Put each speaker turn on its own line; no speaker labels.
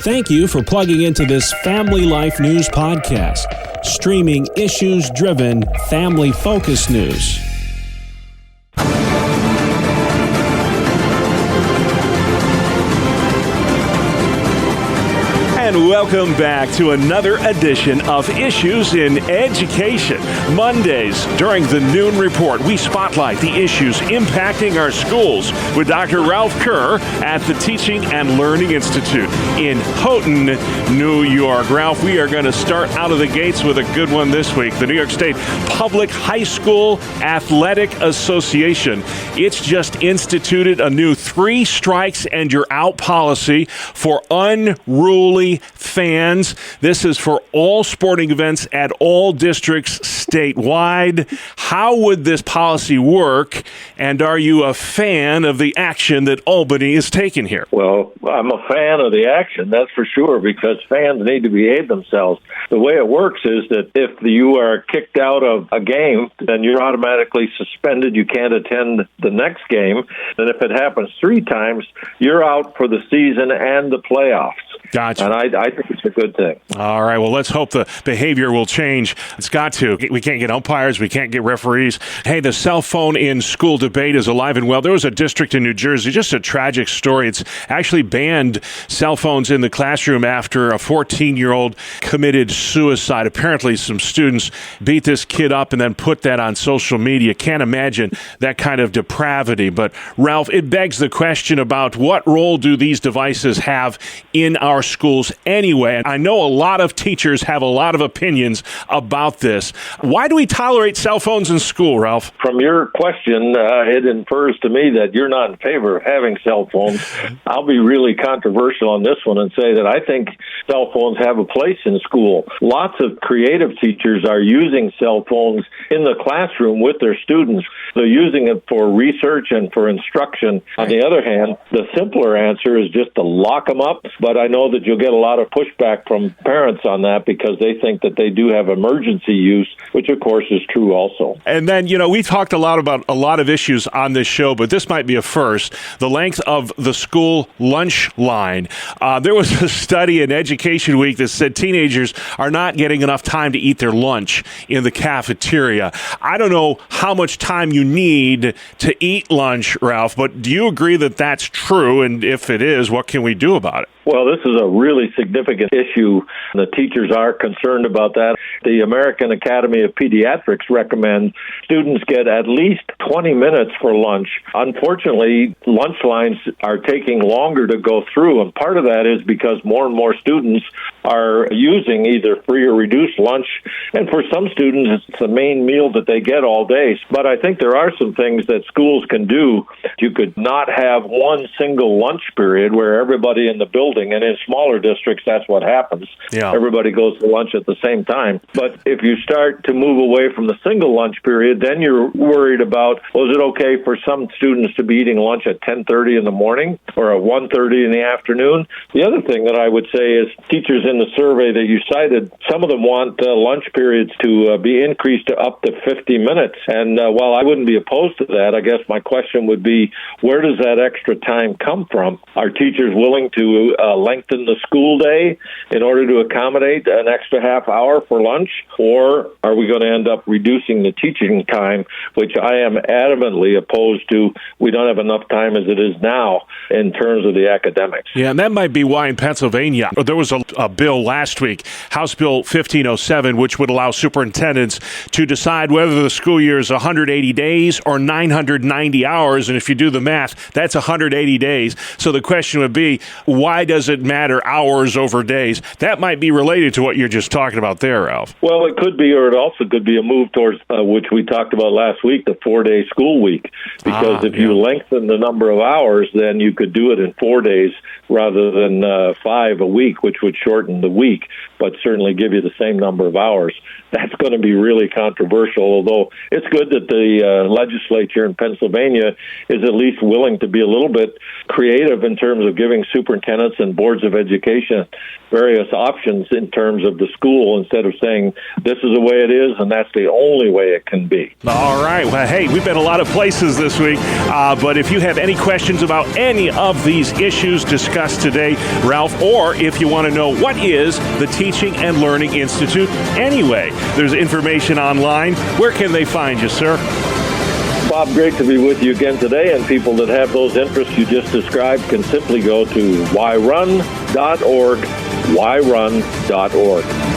Thank you for plugging into this Family Life News podcast, streaming issues-driven, family-focused news.
And welcome back to another edition of Issues in Education. Mondays, during the Noon Report, we spotlight the issues impacting our schools with Dr. Ralph Kerr at the Teaching and Learning Institute in Houghton, New York. Ralph, we are going to start out of the gates with a good one this week. The New York State Public High School Athletic Association. It's just instituted a new 3 strikes and you're out policy for unruly fans. This is for all sporting events at all districts statewide. How would this policy work? And are you a fan of the action that Albany is taking here?
Well, I'm a fan of the action, that's for sure, because fans need to behave themselves. The way it works is that if you are kicked out of a game, then you're automatically suspended. You can't attend the next game. And if it happens 3 times, you're out for the season and the playoffs.
Gotcha.
And I think it's a good thing.
All right. Well, let's hope the behavior will change. It's got to. We can't get umpires. We can't get referees. Hey, the cell phone in school debate is alive and well. There was a district in New Jersey, just a tragic story. It's actually banned cell phones in the classroom after a 14-year-old committed suicide. Apparently, some students beat this kid up and then put that on social media. Can't imagine that kind of depravity. But, Ralph, it begs the question about what role do these devices have in our schools anyway. I know a lot of teachers have a lot of opinions about this. Why do we tolerate cell phones in school, Ralph?
From your question, it infers to me that you're not in favor of having cell phones. I'll be really controversial on this one and say that I think cell phones have a place in school. Lots of creative teachers are using cell phones in the classroom with their students. They're using it for research and for instruction. On the other hand, the simpler answer is just to lock them up, but I know that you'll get a lot of pushback from parents on that because they think that they do have emergency use, which of course is true also.
And then, we've talked a lot about a lot of issues on this show, but this might be a first. The length of the school lunch line. There was a study in Education Week that said teenagers are not getting enough time to eat their lunch in the cafeteria. I don't know how much time you need to eat lunch, Ralph, but do you agree that that's true? And if it is, what can we do about it?
Well, this is a really significant issue. The teachers are concerned about that. The American Academy of Pediatrics recommend students get at least 20 minutes for lunch. Unfortunately, lunch lines are taking longer to go through, and part of that is because more and more students are using either free or reduced lunch, and for some students, it's the main meal that they get all day. But I think there are some things that schools can do. You could not have one single lunch period where everybody in the building, and in smaller districts, that's what happens. Yeah. Everybody goes to lunch at the same time. But if you start to move away from the single lunch period, then you're worried about, is it okay for some students to be eating lunch at 10:30 in the morning or at 1:30 in the afternoon? The other thing that I would say is teachers in the survey that you cited, some of them want lunch periods to be increased to up to 50 minutes. And while I wouldn't be opposed to that, I guess my question would be, where does that extra time come from? Are teachers willing to lengthen the school day in order to accommodate an extra half hour for lunch? Or are we going to end up reducing the teaching time, which I am adamantly opposed to? We don't have enough time as it is now in terms of the academics.
Yeah, and that might be why in Pennsylvania, there was a bill last week, House Bill 1507, which would allow superintendents to decide whether the school year is 180 days or 990 hours. And if you do the math, that's 180 days. So the question would be, why does it matter hours over days? That might be related to what you're just talking about there, Ralph.
Well, it could be, or it also could be a move towards, which we talked about last week, the 4-day school week. Because if you lengthen the number of hours, then you could do it in 4 days rather than 5 a week, which would shorten the week, but certainly give you the same number of hours. That's going to be really controversial, although it's good that the legislature in Pennsylvania is at least willing to be a little bit creative in terms of giving superintendents and boards of education various options in terms of the school instead of saying this is the way it is and that's the only way it can be.
All right. Well, hey, we've been a lot of places this week, but if you have any questions about any of these issues discussed today, today, Ralph, or if you want to know what is the Teaching and Learning Institute anyway. There's information online. Where can they find you, sir?
Bob, great to be with you again today, and people that have those interests you just described can simply go to whyrun.org, whyrun.org.